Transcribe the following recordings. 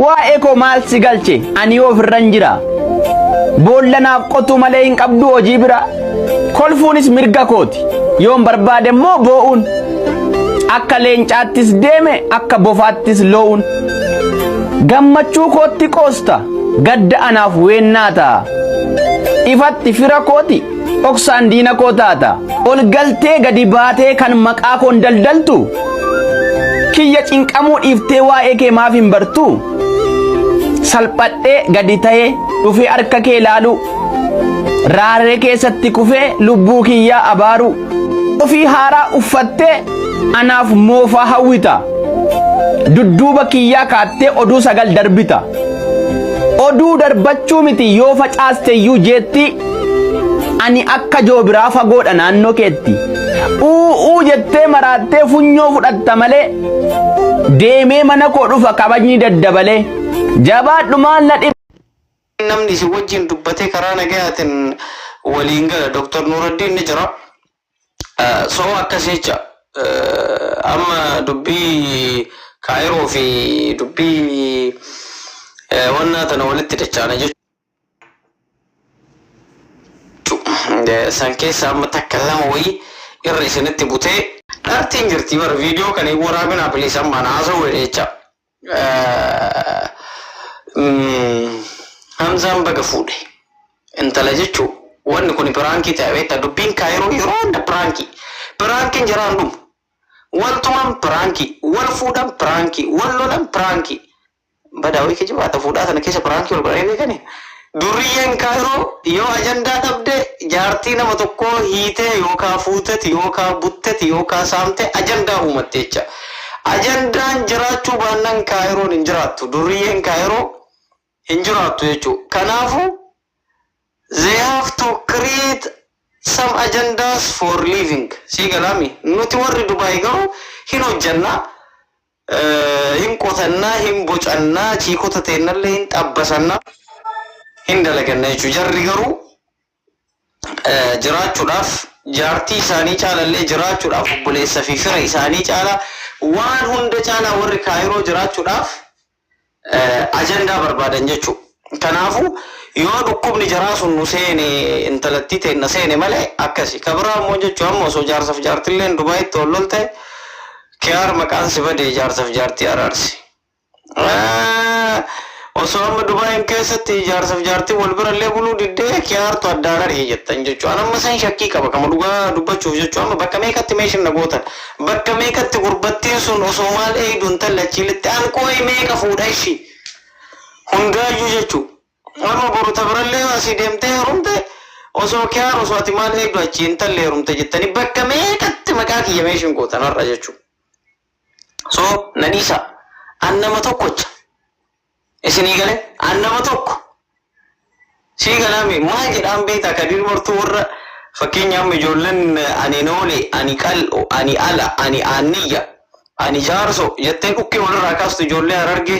waa'ee koo maal si galche ani ofirran jira boollanaaf qotu malee hin qabdu hojii bira kolfuunis mirga kooti yoon barbaade immoo boo'uun akka leencaattis deeme akka bofaattis loo'uun gammachuu kootti qoosta gadda anaaf weennaa ta'a ifatti fira kooti oksaan diina koo taata ol galtee gadi baatee kan maqaa koon daldaltu kiyya cinqamuu dhiiftee waa'ee kee maaf hin bartu salphadhee gadi ta'ee dhufee harka kee laalu raaree keessatti kufee lubbuu kiyyaa abaaru ofii haaraa uffattee anaaf moofaa hawwita dudduuba kiyyaa kaattee oduu sagal darbita oduu darbachuu miti yoo facaasteeyyuu jeetti ani akka joobiraa fagoodha naannoo keetti uu jettee maraattee funyoo fudhatta malee deemee mana koo dhufa kabajni daddabalee jabaadhumaan ladhi namni si wajjin dubbatee karaa nagayaatiin waliin gala Dr. Nuruddin ni jira. Soo akkas jecha amma dubbii Kaayiroo fi dubbii wannaa tana walitti dachaana jechuudha. San keessa amma takka lama wayii irra isinitti butee dhartiin jirti bara viidiyoo kana waraabinaa bilisan mana haasa'u jecha. Hamzaan baga fuudhe intala jechuun wanni kun piraankii ta'eetta dubbiin Kaayiroo yeroo hunda piraankiin jiraan dhumu waltumaan pirankii wal fuudhan pirankii wal lolan pirankii badaawii kijibaata fuudhaa sana keessa pirankii wal godhanii beekani duriyyeen Kaayiroo yoo ajandaa dhabde jaartii nama tokkoo hiitee yookaan fuuteti yookaan butteti yookaan saamte ajandaa uumatte jecha ajandaan jiraachuu baannaan Kaayiroon hin jiraattu duriyyeen Kaayiroo hin jiraattu jechuudha. Kanaafu they have to create some agendas for living. Sigalami nuti warri Dubai garuu hin hojjannaa hin qotannaa hin bocannaa chiikota teennallee hin xabbasannaa hin dalaganna jechuudha. Jarri garuu jiraachuudhaaf jaartii isaanii caalallee jiraachuudhaaf obboleessa fi fira isaanii caala waan hunda caalaa warri Kaayiroo jiraachuudhaaf ajandaa barbaadan jechuudha. Kanaafu yoo dhukkubni jaraa sun nu seene intalattii teenna seene malee akkasi kabiraa immoo jechuun ammoo osoo jaarsaaf jaartilleen Dubaayitti ol lol ta'e kiyaar maqaan si badee jaarsaaf jaartii araarsi. Osoo amma Dubaayin keessatti jaarsaaf jaartii wal birallee buluu diddee kiyaartu addaan argee jettan jechuudha. Amma san shakkii qaba kama dhugaa dubbachuuf jechuudha. Amma bakka meeqatti meeshin na gootan bakka meeqatti gurbattiin sun osoo maal eegduun tallachiilitti anqooyi meeqa fuudha ishii hundaayyuu jechuudha. Amma boru tabirallee asii deemtee heerumte osoo kiyaar osoo ati maal eegdu achiin talle heerumte jettanii bakka meeqatti maqaa kiyya meeshin gootan har'a jechuudha. So naniisa an nama tokkocha. Isinii galee an nama tokko sii galaami maal jedhaan beektaa Kadir Martuu warra fakkeenyaaf ijoolleen ani noole ani qal'o ani ala ani aaniyya ani jaarso jettee dhukkee walirraa kaastu ijoollee Harargee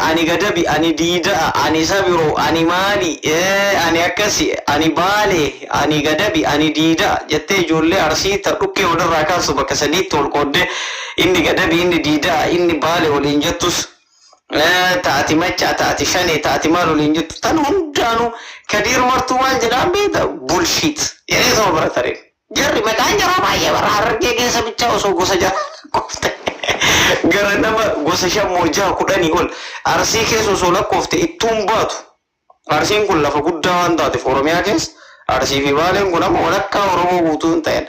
ani gadabi ani diidaa ani sabiroo ani maali ani akkasi ani baale ani gadabi ani diidaa jettee ijoollee Arsii ta dhukkee walirraa kaastu bakka sadiitti ol qooddee inni gadabi inni diidaa inni baale waliin jettus taati macha taati shane taati malolin jettu tan hundanu Kadir Martuu maal jedhaan beekta bullshit yeroo soo baratare jarri maqaan jara baay'ee bara Harargee keessa bicha osoo gosa jara qofte gara nama gosa shammoojaa kudhanii ol Arsii keessa osoo lakkoofte ittuun baatu Arsiin kun lafa guddaa waan taateef Oromiyaa keessa Arsii fi Baaleen kun amma walakkaa Oromoo guutuu hin ta'en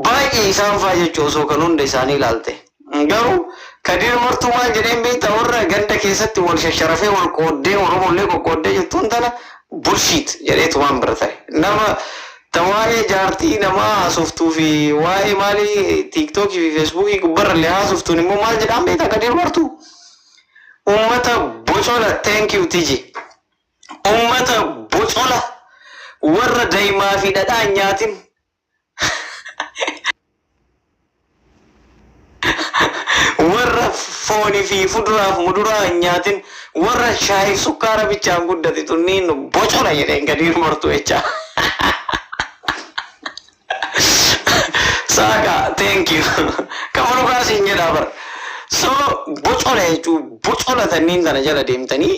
baay'ee isaan faa jechuu osoo kan hunda isaanii ilaalte garuu Kadir Martuu maal jedheen beektaa warra ganda keessatti wal shasharafee wal qooddee Oromollee qoqqooddee jettuun tana bullshit jedheetu waan baratare nama tawaa'ee jaartii namaa haasoftuu fi waa'ee maalii tiiktookii fi feesbuukii gubbarrallee haasoftuun immoo maal jedhaan beektaa Kadir Martuu ummata bocola thank you tiji ummata bocola warra daa'imaa fi dhadhaa nyaatin warra foonii fi fuduraaf muduraa nyaatin warra shaayii sukkaara bichaan guddate tunniin bocola jedheen Kadir Martuu jecha. Saaka thank you. Kamu luka sinye dabar. So bocola jechuun bocolatanii tana jala deemtanii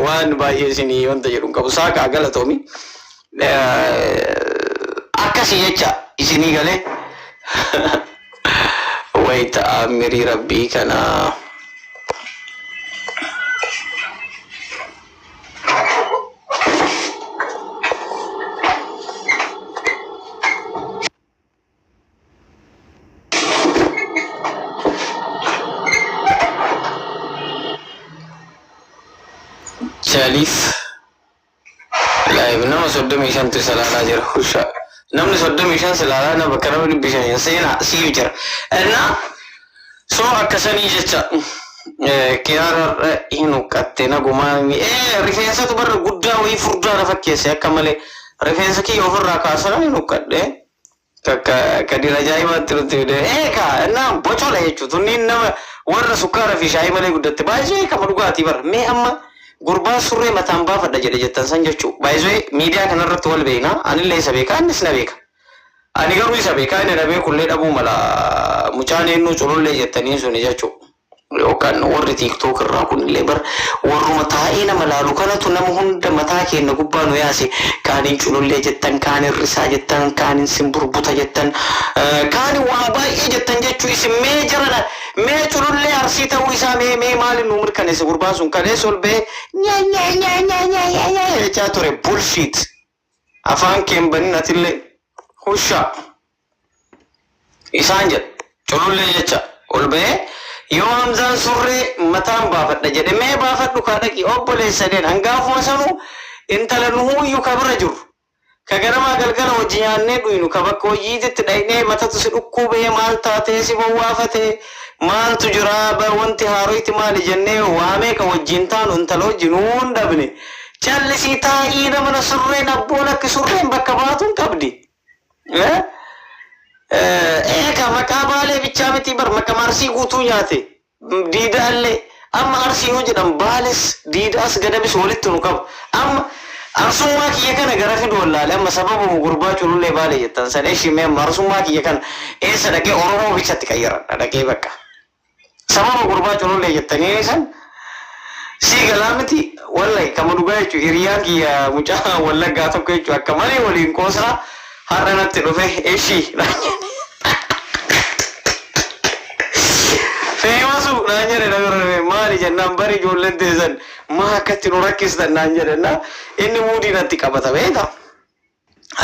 waan baay'ee isinii wanta jedhu qabu saaqaa galatoomi akkasii jecha isinii galee wayita amirii rabbii kana Jalif live nama soddoma shantu salaalaa jira husha namni soddoma shan salaalaa na bakka nama dhibbi shan seenaa siif jira na so akkasanii jecha kiyaara hin uqqatte nagumaa rifeensatu barra guddaa wayii furdaa na fakkeesse akka malee rifeensa kiyya ofirraa kaasan hin uqqadhe kadira ajaa'ibaatti nutti fide na bocola jechuutu inni nama warra sukkaara fi shaayii malee guddatte baay'ee kama dhugaatii barra mee amma gurbaan surree mataan baafadha jedhe jettan san jechuu baay'ee miidiyaa kanarratti wal beekna anillee isa beeka innis na beeka ani garuu isa beeka inni na beekullee dhabuu mala mucaan eenyu culullee jettanii suni jechuu yookaan warri tiiktook irraa kunillee bar warruma taa'ee nama laalu kanatu nama hunda mataa keenya gubbaa nu yaase kaaniin culullee jettan kaaniin risaa jettan kaaniin simburbuta jettan kaaniin waan baay'ee jettan jechuu isin mee jarana mee culullee arsii ta'uu isaa mee maali nu mirkaneesse gurbaan sun kalees ol bee jechaa ture bullshit afaan keen banin atillee husha isaan jedha culullee jecha ol bee yoo hamzaan surree mataan baafadha jedhe mee baafadhu kaadhaqi obboleessadeen hangaafuma sanuu intala nuhuyyuu kabira jiru ka ganamaa galgala hojii nyaannee dhuynu ka bakka hojiititti dhaynee matatu si dhukkubee maal taatee si bowwaafatee maaltu jira bar wanti haaroyti maali jennee waamee ka wajjiin taanu intala hojii nuun dhabne callisii taa'ii namana surreen abboon akki surreen bakka baatuun qabdi eka maqaa baalee bichaa miti bar maqaa marsii guutuu nyaate diidaallee amma arsii hoo jedhan baales diidaas gadabis walitti nu qabu amma arsummaa kiyya kana gara fidu wallaale amma sababu gurbaa culullee baalee jettan san eeshimee amma arsummaa kiyya kana eessa dhaqee oromoo bichatti qayyaradha dhaqee bakka sababu gurbaa culullee jettanii san sii galaa miti wallahi kama dhugaa jechuu hiriyaan kiyya mucaa wallaggaa tokko jechuu akka malee waliin qoosraa har'a natti dhufe eeshii feemasu naan jedhe nagarre maali jennaan bari ijoolleen teessan maa akkatti nu rakkistan naan jedhenna inni muudii natti qabata beeta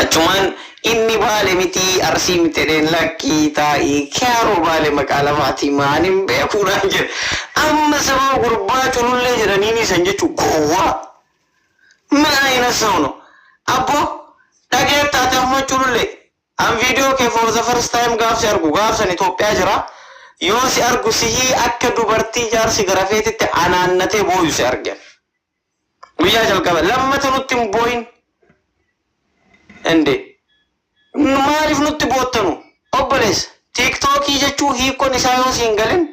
achumaan inni baale miti arsii mitedheen lakkii taa'ii kiyaaroo baale maqaa lamaatii maanin beekuu naan jedhe amma sababa gurbaa culullee jedhaniin isan jechuu gowwaa maa ina sauno abbo dhagee taate amma culullee an viidiyoo kee for the first time gaafsi argu gaafsan Itoophiyaa jira yoo si argu sihii akka dubartii jaarsi garafeetitti anaannatee booyu si argan guyyaa jalqaba lammata nutti hin booyin ende maaliif nutti boottanu obboleessa tiiktookii jechuu hiikkoon isaa yoo si hin galin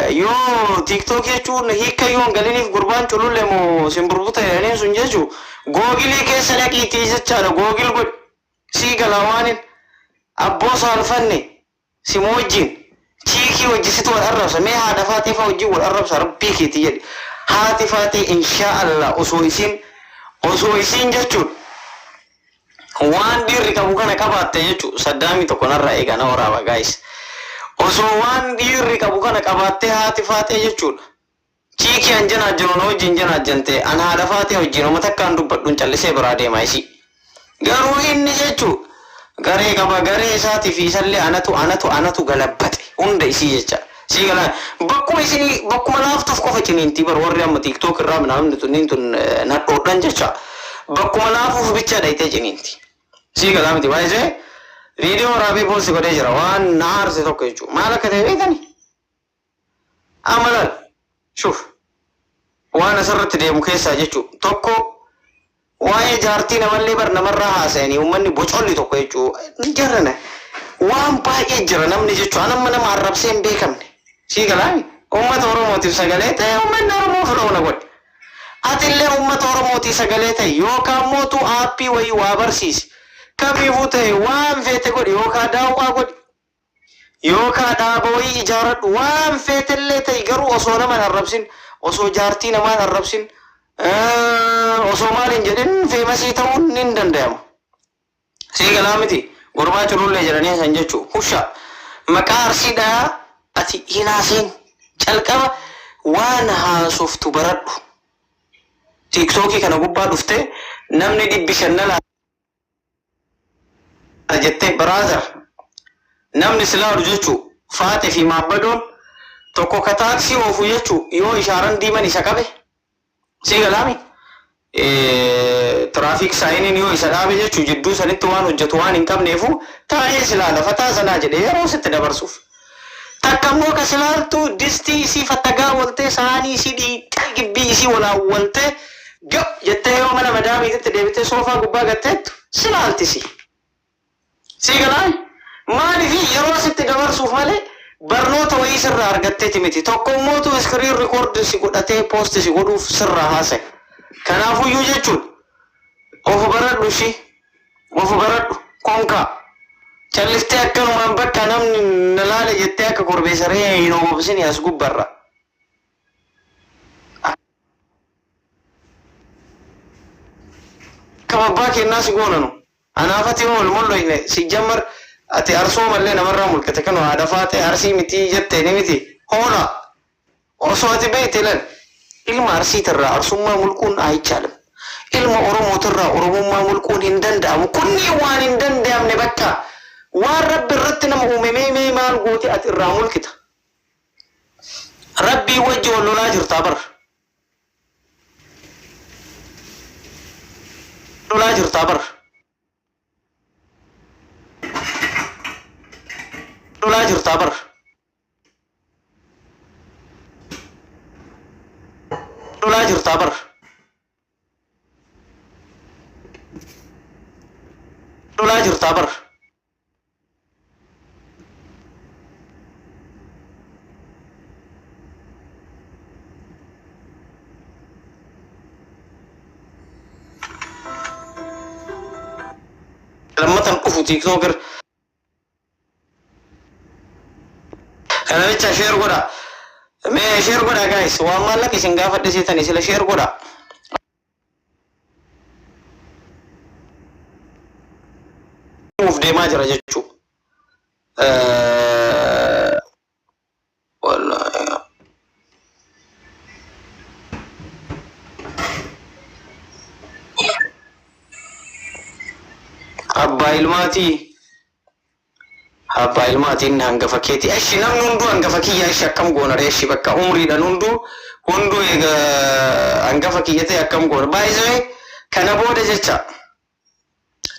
yoo tiiktookii jechuun hiikka yoo hin galiniif gurbaan culullee moo simburbuta jedhaniin sun jechuu googilii keessa dhaqiitii jechaadha googil godhi sii galaa waanin abboo saalfanne si wajjin chiikii wajjisitu wal arrabsa mee haadha faatee faa wajjin wal arrabsa rabbii keetii jedhe haati faatee inshaallah osoo isiin jechuun waan dhiirri qabu kana qabaatte jechuu saddaamii tokko narraa eegana waraaba gaayis osoo waan dhiirri qabu kana qabaattee haati faatee jechuudha chiikii an janaajjanu na wajjin janaajjante an haadha faatee wajjin oma takkaan dubbadhuun callisee biraa deemaa isii garuu inni jechuu garee qaba garee isaati fi isallee anatu galabbate hunda isii jecha sii galaan bakkuma laaftuuf qofa ciniinti bar warri amma tiiktook irraa namni tunniin tun nadhoodhan jecha bakkuma laafuuf bicha dhayitee ciniinti sii galaa miti baay'isee viidiyoo waraabee boolsi godhee jira waan na aarse tokko jechuu maal akka ta'e beekani amalal shuf waan asirratti deemu keessaa jechuu tokko waa'ee jaartii namallee bar namarraa haasa'anii uummanni bocolli tokko jechuu jarrana waan baay'ee jira namni jechuu anamma nama arrabsee hin beekamne sii galaami uummata oromootiif sagalee ta'e uummanni oromoo firoona godhe atillee uummata oromootiif sagalee ta'e yookaan mootuu aappii wayii waa barsiisi kamiifuu ta'e waan feete godhe yookaan daawwaa godhe yookaan dhaaba wayii ijaaradhu waan feetellee ta'e garuu osoo nama hin arrabsin osoo jaartii namaa hin arrabsin osoo maal hin jedhin feemasii ta'uun ni danda'ama. Sii galaa miti gurbaa jirullee jedhanii san jechuu husha maqaa arsiidhaa ati hinaasiin calqaba waan haasoftu baradhu. Tiiktookii kana gubbaa dhuftee namni 500 jettee baraazar namni silaa jechuu faate fi maabbadoon tokko ka taaksii oofu jechuu yoo ishaaran diiman isa qabe sii galaami tiraafik saayiniin yoo isa dhaabe jechuu jidduu sanitti waan hojjetu waan hin qabneefu taa'ee silaa lafa taasanaa jedhee yeroo sitti dabarsuuf. Takka immoo ka silaaltu distii isii fattagaa waltee saanii isii dhiiqee gibbii isii walaawwaltee gab jettee yoo mana madaamiititti deebitee soofaa gubbaa gatteettu silaaltisi. Sii galaami maaliif yeroo sitti dabarsuuf malee barnoota wayii sirraa argatteeti miti. Tokko immootu iskiriin rikoordi si godhatee poosti si godhuuf sirraa haasa'e. Kanaafuyyuu jechuun of baradhu of baradhu konkaa. Calliftee akkanumaan bakka namni nalaale jettee akka korbeessaree hin oobsini as gubbarra. Akka abbaa kennaa si goonanu. Anaafati mollo si jammar ati arsoo mallee namarraa mul'ate kanu haadha faate arsii miti jettee ni miti. Hoola osoo ati beekte lan ilma arsiitirraa arsummaa mulquun ayichaalam. Ilma oromootirraa oromummaa mulquun hin danda'amu. Kunni waan hin danda'amne bakka. Waan rabbi irratti nama uumamee maal goote ati irraa mulqita. Rabbii wajji wal lolaa jirtaa bara. Lolaa jirtaa bara. Lolaa jirtaa bara. Lolaa jirtaa bara. Lolaa jirtaa bara. Lammatan dhufu tiiktooker kana jecha sheer godha mee sheer godha guys waan maallaqa isin gaafadhe seetanii sila sheer godha uf deemaa jira jechuu wallahi Abbaa ilmaatiin hangafa keeti. Ashi namni hunduu hangafa kiyya ashi akkam goona reeshi bakka umriidhaan hunduu hangafa kiyya ta'e akkam goona. Baay'isee kana booda jecha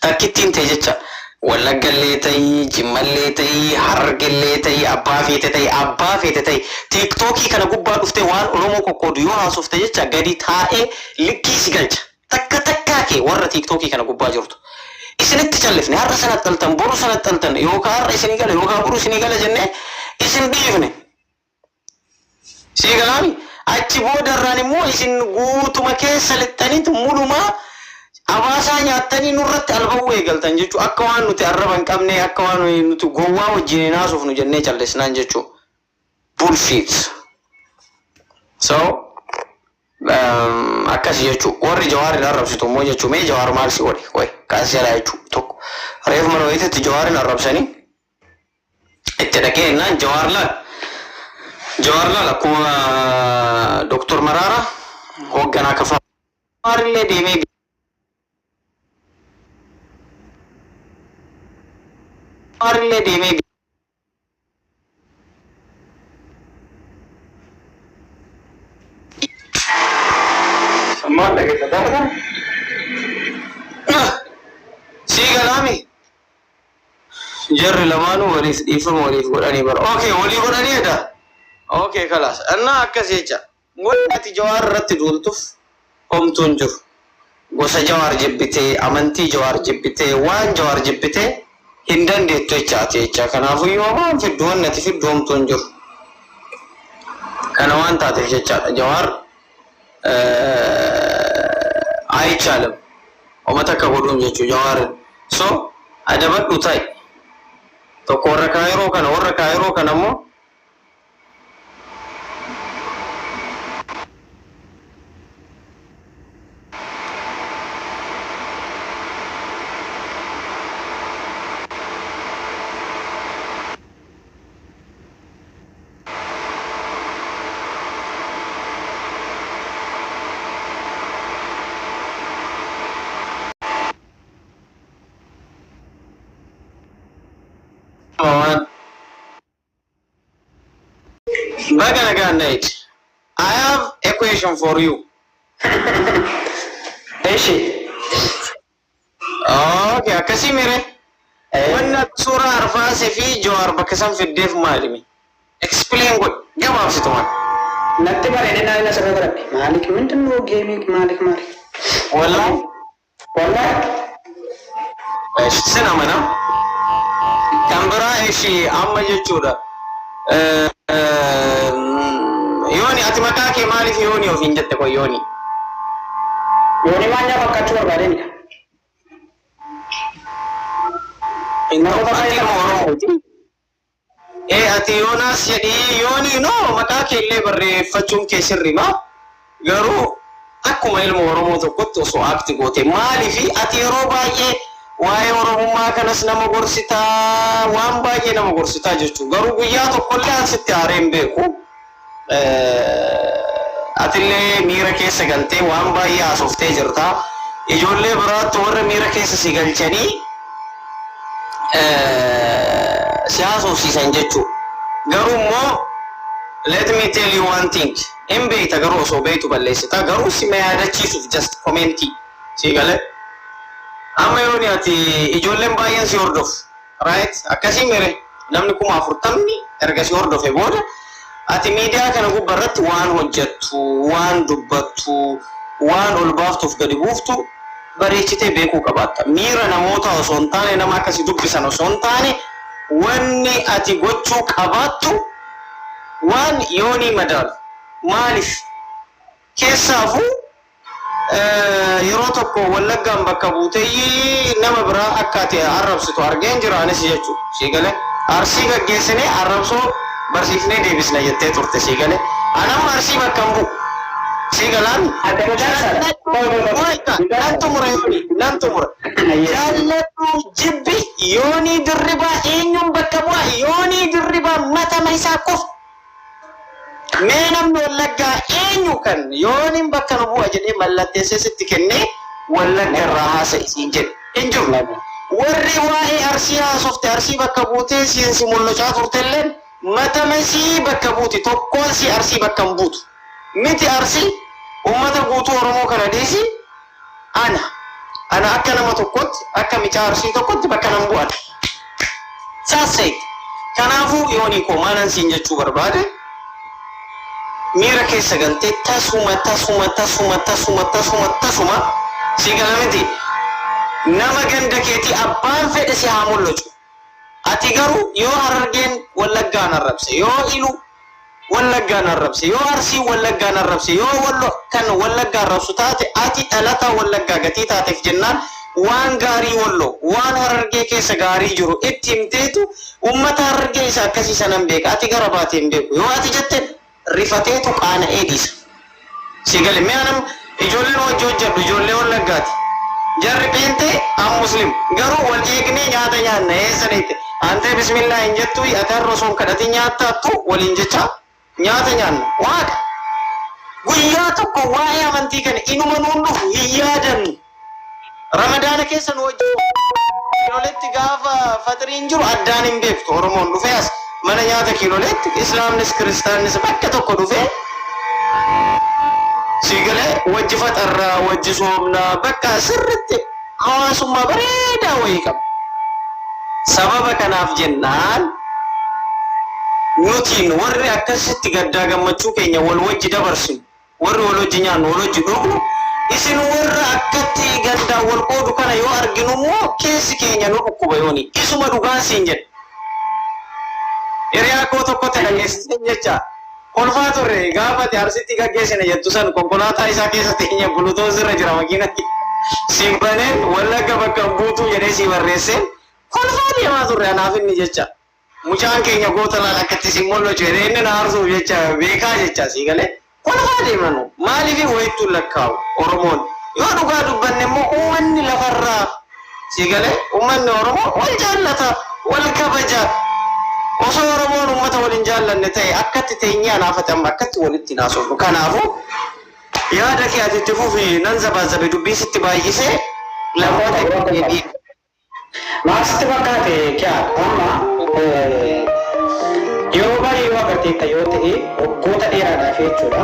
takkittiin ta'e jecha Wallaggallee ta'ii, Jimmallee ta'ii, Harargellee ta'ii, abbaa feete ta'ii tiiktookii kana gubbaa dhuftee waan Oromoo kokkoodu yoo haasofte jecha gadi taa'ee likkii si galcha. Takkaa kee warra tiiktookii kana gubbaa jirtu. Isinitti callifne har'a sana xaltan boru sana xaltan yookaan har'a isinii gala yookaan boru isinii gala jennee isin dhiifne. Sii galaami achi boodarraan immoo isin guutuma keessa lixxaniitu mulumaa abaasaa nyaattanii nurratti albawuu eegaltan jechuu akka waan nuti arraba hin qabne akka waan nuti gowwaa wajjin naasuuf nu jennee callisnaan jechuu bullshit. So akkas jechuu warri Jawaarin arrabsitu immoo jechuu mee Jawaar maal si godhe way kaas jala jechuu tokko reef mana wayiitti Jawaarin arrabsanii itti dhaqee jennaan Jawaar laal akkuma Dr. Maraara hoogganaa kafaa Jawaarillee deemee Sammaan dhaggeessa taata. Sii galaami. Jarri lamaanuu waliif dhiifama waliif godhanii bara. Okay, walii godhanii edda. Okay, kalaas. Annaa akkas jecha. Wanti ati Jawaar irratti duultuuf homtuun jiru. Gosa Jawaar jibbitee, amantii Jawaar jibbitee, waan Jawaar jibbitee hin dandeettu jechaati jecha. Kanaafuyyuu waan fiddu wanni ati fiddu homtuun jiru. Kana waan taateef jechaadha. Jawaar አይቻልም ኦመታ ከጎዶም ጀቹ ጃዋር ሶ አደበዱ ታይ tokko warra kaayiroo kana ammoo I have a question for you. Okay, akkasi mere. Wanna sura arfaase fi jawar bakasan fiddef malimi. Explain what? Jawab situ man. Natti bare na ina sabab rabbi. Malik mintu gaming Malik. Wallahi. Sana mana? Kambara eshi amma jechuudha. Yoni ati maqaa kee maaliif Yoni ofiin jette ko Yoni? Yoni maal nyaata akka chuu barbaadeni? Ati Yoonaas jedhii Yoni no maqaa kee illee barreeffachuun kee sirri ma? Garuu akkuma ilma Oromoo tokkotti osoo akti goote maaliif ati yeroo baay'ee waa'ee Oromummaa kanas nama gorsitaa waan baay'ee nama gorsitaa jechuudha. Garuu guyyaa tokkollee asitti haareen beeku. Atillee miira keessa galtee waan baay'ee haasoftee jirta. Ijoollee biraatti warra miira keessa si galchanii si haasofsiisan jechuudha. Garuu immoo let me tell you one thing. Hin beekta garuu osoo beektu balleessita. Garuu si ma yaadachiisuuf just commentii si galee. Amma Yoni ati ijoolleen baay'een si hordofu. Right? Akkasii mere namni 40 erga si hordofe booda ati miidiyaa kana gubbarratti waan hojjettu, waan dubbattu, waan ol baaftuuf gadi buuftu bareechitee beekuu qabaatta. Miira namoota osoo hin taane nama akkasii dubbisan osoo hin taane wanni ati gochuu qabaattu waan Yoni madaalu. Maaliif? Keessaafuu yeroo tokko Wallaggaan bakka buutee nama biraa akka ati arrabsitu argeen jiraanis jechuudha. Si galee Arsii gaggeessinee arrabsoo barsiifnee deebisna jettee turte si galee. Anam Arsii bakka hin bu'u. Si galaan nan tumura. Jaalladhu jibbi Yoni Dirribaa eenyuun bakka bu'a? Yoni Dirribaa matama isaa qofa. Mee namni Wallaggaa eenyu kan Yoniin bakka nu bu'a jedhee mallatteessee sitti kennee Wallagga irraa haasa'isiin jedhe. Hin jiru. Warri waa'ee Arsii haasofte Arsii bakka buutee si mul'achaa turtelleen matamesii bakka buuti tokkoon si Arsii bakka hin buutu. Miti Arsii uummata guutuu Oromoo kana dhiisi ana akka nama tokkotti akka micaa Arsii tokkotti bakka nan bu'an. Saasa'e. Kanaafuu Yoni koo maalan siin jechuu barbaade? Miira keessa galtee tasuma si galamiti nama ganda keetii abbaan fedhe si haa mul'achu. Ati garuu yoo Harargeen Wallaggaan arrabse, yoo Ilu Wallaggaan arrabse, yoo Arsii Wallaggaan arrabse, yoo Wallo kan Wallaggaan arrabsu taate ati dhalataa Wallaggaa gatii taateef jennaan waan gaarii Wallo waan Harargee keessa gaarii jiru itti himteetu uummata Harargee isa akkasii sanan beeka. Ati gara baatee hin beeku. Yoo ati jette rifateetu qaana eedisa. Si galee mee anam ijoolleen hojii hojjedhu ijoollee Wallaggaati. Jarri beente an muslim garuu wal eegnee nyaata nyaanna eessaniitti. Antee bismillah hin jettu ati har'a osoo hin kadhatin nyaattaattu waliin jecha nyaata nyaanna. Waaqa guyyaa tokko waa'ee amantii kana inuma nuun dhufu hin yaadannu. Ramadaana keessa nu hojjetu. Kiiloleetti gaafa fatiriin jiru addaan hin beektu. Oromoon dhufee as mana nyaata kiiloleetti Islaamnis Kiristaanis bakka tokko dhufee si galee wajji faxarraa wajji soomnaa bakka sirriitti hawaasummaa bareedaa wayii qaba. Sababa kanaaf jennaan nutiin warri akkasitti gaddaa gammachuu keenya wal wajji dabarsinu warri wal wajji nyaannu wal wajji dhugnu isin warra akkatti gaddaa wal qoodu kana yoo arginu immoo keessi keenya nu dhukkuba Yooni isuma dhugaan siin jedhe. Hiriyaa koo tokkotti dhageessite jecha kolfaa turre gaafate Arsiitti gaggeessine jettu san konkolaataa isaa keessatti keenya bulutoos irra jira makiinatti simbaneen Wallagga bakka buutuu jedhee si barreesseen kolfaa deemaa turre anaaf inni jecha. mucaan keenya goota laala akkatti simmoollo jedhee inni na aarsuuf jecha beekaa jecha si galee kun haa deemanu maaliif wayittuu lakkaa'u Oromoon yoo dhugaa dubbanne immoo uummanni lafarraa si galee uummanni Oromoo wal jaallata wal kabaja osoo Oromoon uummata waliin jaallanne ta'e akkatti teenyaan haafatan akkatti walitti naasofnu kanaafuu yaada kee ati itti fufi nan zabaazabe dubbii sitti baay'isee lamoota Maasti bakkaate kyaa amma yeroo baay'ee yoo agartee yoo ta'e waggoota dheeraadhaaf jechuudha.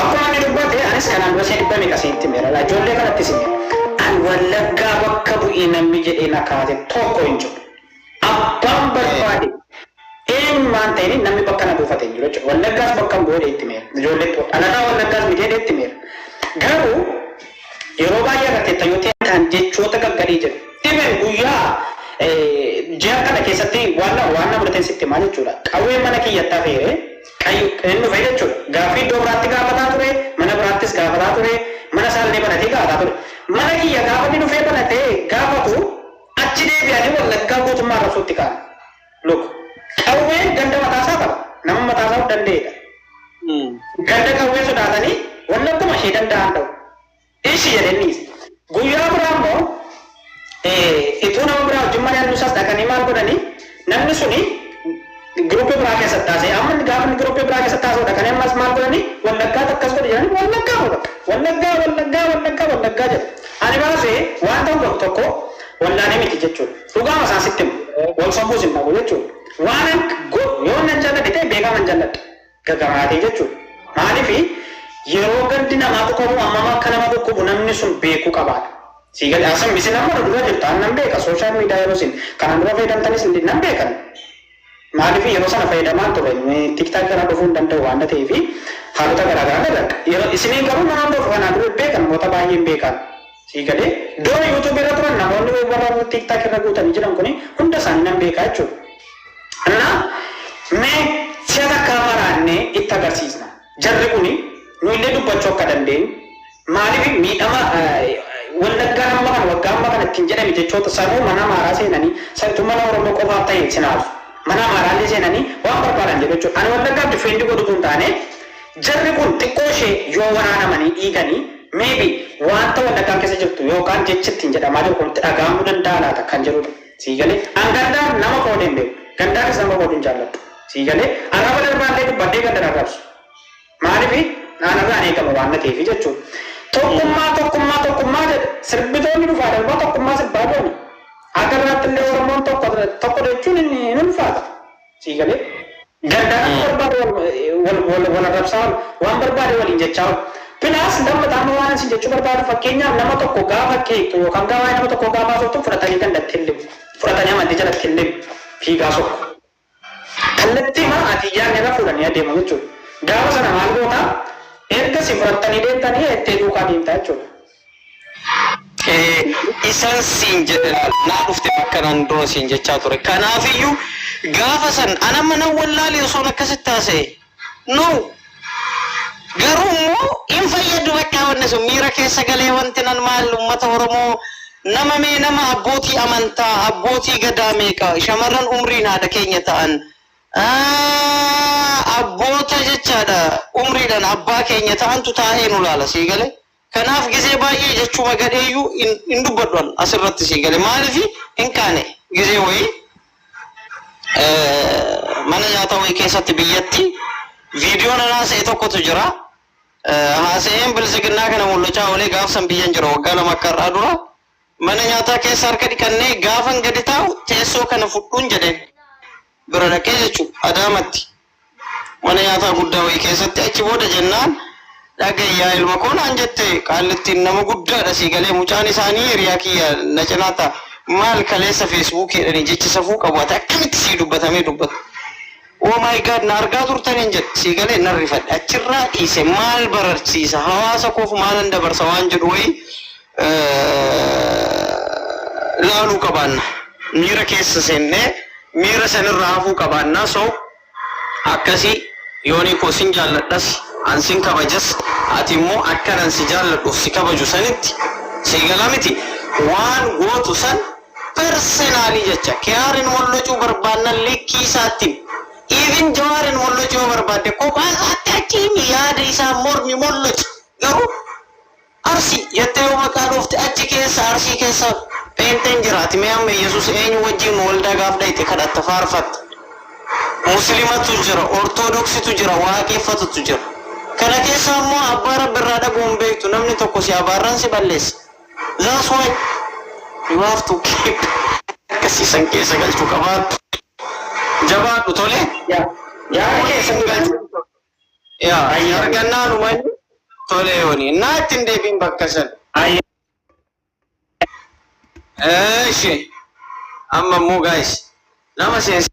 Akkuma inni dubbate anis kanaan dura ishee dhibbame qasiitti meera ijoollee kanatti simee an Wallaggaa bakka bu'ee namni jedhee na kaase tokko hin jiru. Abbaan barbaade eenyummaan ta'in namni bakka na buufate hin jiru jechuudha. Wallaggaas bakka bu'ee itti meera ijoollee dhalataa Wallaggaas midhee itti meera. Garuu yeroo baay'ee agartee yoo ta'e kan jechoota gaggadii jiru. Even guyyaa ji'a kana keessatti waan mudatan sitti maal jechuudha. Qawwee mana kiyyattaa fe'ee inni dhufee jechuudha. Gaaffii iddoo biraatti gaafataa ture, mana biraattis gaafataa ture, mana isaallee banatee gaafataa ture. Mana kiyya gaafa inni dhufee banatee gaafatu achi deebi'anii Wallaggaa gootummaa qabsuutti kaa'an. Luk qawween ganda mataasaa qaba. Nama mataasaa danda'edha. Ganda qawwee sodaatanii Wallagguma ishee danda'an ta'u. Ishii jedhaniis. Guyyaa biraa immoo itu nama biraa wajjin mari'an nusas dhaqanii maal godhanii namni suni giruuppii biraa keessatti taasise amma gaafa giruuppii biraa keessatti taasise dhaqanii ammas maal godhanii Wallaggaatti akkas godhe jedhanii Wallaggaa jedhu. Ani baasee waan ta'u tokko wallaanee miti jechuudha. Dhugaama isaan sitti wal sobbuus hin qabu jechuudha. Waan yoo nan jaalladhe ta'e beekaman jaalladhe gaggamaatee jechuudha. Maaliifi yeroo gandi namaa tokkomu amma akka nama dhukkubu namni sun beekuu qabaadha. Sigal asam bisa nama dua juta enam beka social media erosin karena dua faedah tadi sendiri enam beka maaf yeroo sana fayyadamaa ture TikTok kana dhufuun danda'u waan ta'eef haalota garaagaraa daga yeroo isiniin garuu nama dhufu kana dura beekan moota baay'een beekan sigalee doo YouTube irra turan namoonni warra TikTok irra guutanii jiran kuni hunda isaanii nan beekaa jechuudha. Mee siyaasa kaamaraanne itti agarsiisna jarri kuni nu illee dubbachuu akka dandeenyu maaliif miidhama Wallaggaa amma kan waggaa amma kan ittiin jedhame jechoota sanuu mana maaraa seenanii santu mana Oromoo qofaaf ta'e sinaaf mana maaraallee seenanii waan barbaadan jedhu jechuudha. Ani Wallaggaaf difeendi godhutu hin taane jarri kun xiqqoo ishee yoo waraanamanii dhiiganii maybe wanta Wallaggaan keessa jirtu yookaan jechi ittiin jedhamaa jiru kun dhagahamuu danda'a laata kan jedhudha. Siigalee an gandaan nama qoodeen beeku gandaanis nama qooduu hin jaalladhu. Siigalee araba darbaallee dubbadhee gandaan arrabsu. Maaliif naannarraa eegama waan ta'eef jechuudha. Tokkummaa jedhe sirbitoonni dhufaa darbaa tokkummaa sirbaa dooni. Akka irratti illee Oromoon tokko jechuun inni ulfaata. Siigalee gandaan barbaade wal arrabsaa waan barbaade waliin jechaa Pilaas nama tamu waan isin jechuu barbaadu fakkeenyaaf nama tokko gaafa keektu yookaan gaafa nama tokko gaafa sooftu fudhatanii gandatti hin libu. Fudhatanii amantii jalatti hin libu. Fiigaa sokku. Kallattii maa ati yaadni irra fuudhanii adeemu jechuudha. Gaafa sana maal goota? Erga si fudhatanii deemtanii itti duukaa deemtaa jechuudha. Isaan siin jedhan naa dhufte bakka nan dura siin jechaa ture. Kanaafiyyuu gaafa san ana mana wallaalee osoo akkasitti taasise no garuu immoo hin fayyadu bakka wanni sun miira keessa galee wanti nan maal uummata Oromoo nama mee nama abbootii amantaa abbootii gadaa meeqa shamarran umriin haadha keenya ta'an abboota jechaadha umriidhaan abbaa keenya ta'antu taa'ee nu laala sii galee. Kanaaf gizee baay'ee jechuma gadheeyyuu hin dubbadhan asirratti sii galee maaliif hin kaane gizee wayii mana nyaataa wayii keessatti biyyatti viidiyoon haasa'e tokkotu jira. Haasa'een bilisiginnaa kana mul'achaa olee gaafsan biyyan jira waggaa lama akka irraa dura mana nyaataa keessa harka dhiqannee gaafan gadi taa'u teessoo kana fudhuun jedheen bira dhaqee jechuudha Adaamatti mana nyaataa guddaa wayii keessatti achi booda jennaan dhagayyaa ilma koo naan jette qaallittiin nama guddaadha sii galee mucaan isaanii hiriyaa kiyya na cinaa ta'a maal kaleessa feesbuukii jedhanii jecha safuu qabaate akkamitti sii dubbatamee dubbata. Oh my god na argaa turtaniin jedhe sii galee nan rifadhe achirraa dhiise maal bararsiisa hawaasa koof maalan dabarsa waan jedhu wayii laaluu qabaanna miira keessa seennee miira sanirraa hafuu qabaannaa soo akkasii yoonii koo sin jaalladhas ansin kabajas ati immoo akkanan si jaalladhuuf si kabaju sanitti si gala miti waan gootu san personally jecha kiyaarin mollochuu barbaanna likkii isaatti even jawaarin mollochuu barbaadde kophaa isaatti achiin yaada isaa mormi mollocha garuu arsi jettee maqaa dhufte achi keessa arsii keessa peenteen jiraati mee amma yesus eenyu wajjin waldaa gaaf dhayte kadhatta faarfatta muslimatu jira ortodoksitu jira waaqeffatutu jira kana keessa ammoo abbaa rabbi irraa dhaguun beektu namni tokko si abaarran si balleessa that's why you have to keep kasiisan keessa galchuu qabaatu jabaadhu tole yaa keessa galchuu argannaa numan tole yooni naattiin deebiin bakka san amma immoo guys nama seensa